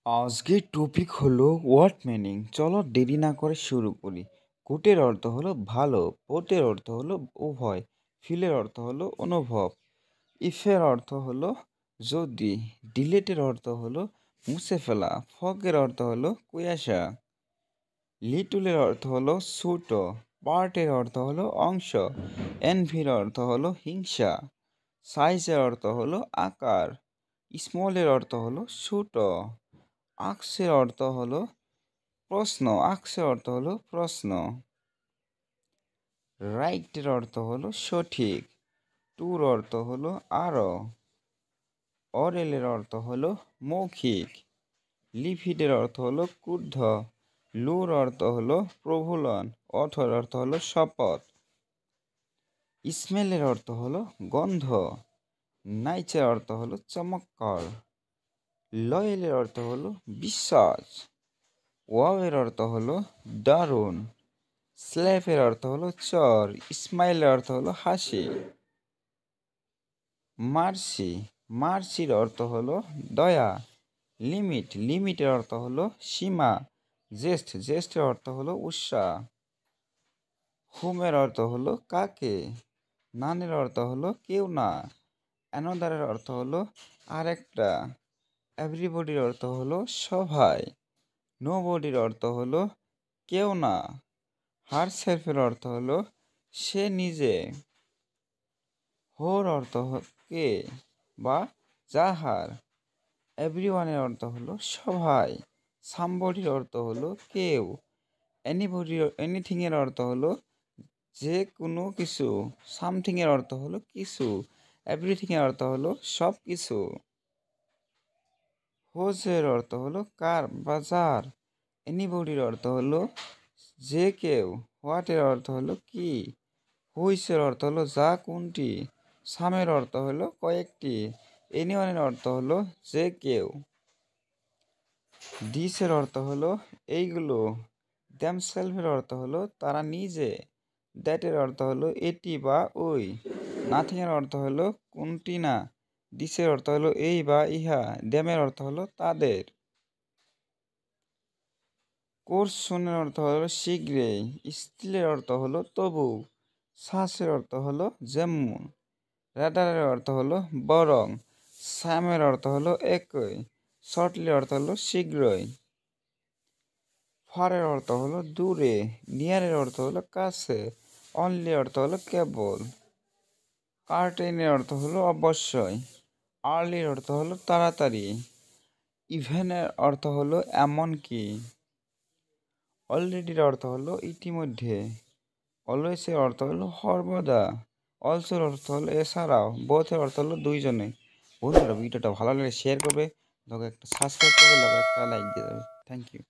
আজকের টপিক হলো word meaning. চলো দেরি না করে শুরু করি। গুডের অর্থ হলো ভালো, বোথের অর্থ হলো উভয়, ফিলের অর্থ হলো অনুভব, ইফের অর্থ হলো যদি, ডিলেটের অর্থ হলো মুছে ফেলা, ফগের অর্থ হলো কুয়াশা, লিটুলের অর্থ হলো ছোট, পার্টের অর্থ হলো অংশ, এনভির অর্থ হলো হিংসা, সাইজের অর্থ হলো আকার, স্মলের অর্থ হলো ছোট, আক্সের অর্থ হলো প্রশ্ন, আক্সের অর্থ হলো প্রশ্ন, রাইটের অর্থ হলো সঠিক, টুর অর্থ হলো আরো, অরেলের অর্থ হলো মৌখিক, লিফিডের অর্থ হলো ক্রুদ্ধ, লুর অর্থ হলো প্রভুলন, অথর অর্থ হলো শপথ, স্মেলের অর্থ হলো গন্ধ, নাইচের অর্থ হলো চমৎকার, লয়েলের অর্থ হলো বিশ্বাস, ওয়াওয়ের অর্থ হলো দারুণ, স্ল্যাপের অর্থ হলো চর, স্মাইলের অর্থ হলো হাসি, মার্সি, মার্সির অর্থ হলো দয়া, লিমিট, লিমিটের অর্থ হলো সীমা, জেস্ট, জেস্টের অর্থ হলো উৎসাহ, হুমের অর্থ হলো কাকে, নানের অর্থ হলো কেউ না, অ্যানাদারের অর্থ হলো আরেকটা, এভরিবডির অর্থ হলো সবাই, নো বডির অর্থ হলো কেউ না, হার সেলফের অর্থ হলো সে নিজে, হোর অর্থ কে বা যাহার, এভরিওয়ানের অর্থ হলো সবাই, সামবডির অর্থ হলো কেউ, এনিথিংয়ের অর্থ হলো যে কোনো কিছু, সামথিংয়ের অর্থ হলো কিছু, এভরিথিংয়ের অর্থ হলো সব কিছু, হোজের অর্থ হলো কার বা যার, এনিবডির অর্থ হলো যে কেউ, হোয়াটের অর্থ হলো কি, হুইসের অর্থ হলো যা কোনটি, সামের অর্থ হলো কয়েকটি, এনিওয়ানের অর্থ হলো যে কেউ, দিসের অর্থ হলো এইগুলো, দ্যামসেলফের অর্থ হলো তারা নিজে, দ্যাটের অর্থ হলো এটি বা ওই, নাথিংয়ের অর্থ হলো কোনটি না, দিসের অর্থ হলো এই বা ইহা, দ্যামের অর্থ হলো তাদের, কোর্স শূন্যের অর্থ হলো শীঘ্রই, স্টিলের অর্থ হলো তবু, শ্বাসের অর্থ হলো যেমন, র্যাডারের অর্থ হলো বরং, স্যামের অর্থ হলো একই, শর্টলি অর্থ হলো শীঘ্রই, ফারের অর্থ হলো দূরে, নিয়ারের অর্থ হলো কাছে, অনলি অর্থ হলো কেবল, কার্টেনের অর্থ হলো অবশ্যই, আর্লির অর্থ হলো তাড়াতাড়ি, ইভেনের অর্থ হলো এমনকি, অলরেডির অর্থ হলো ইতিমধ্যে, অলওয়েজের অর্থ হলো সর্বদা, অলসোর অর্থ হলো এছাড়াও, বোথের অর্থ হলো দুইজনে। বন্ধুরা ভিডিওটা ভালো লাগলে শেয়ার করবে, লোক একটা সাবস্ক্রাইব করবে, লোক একটা লাইক দিয়ে দেবে। Thank you.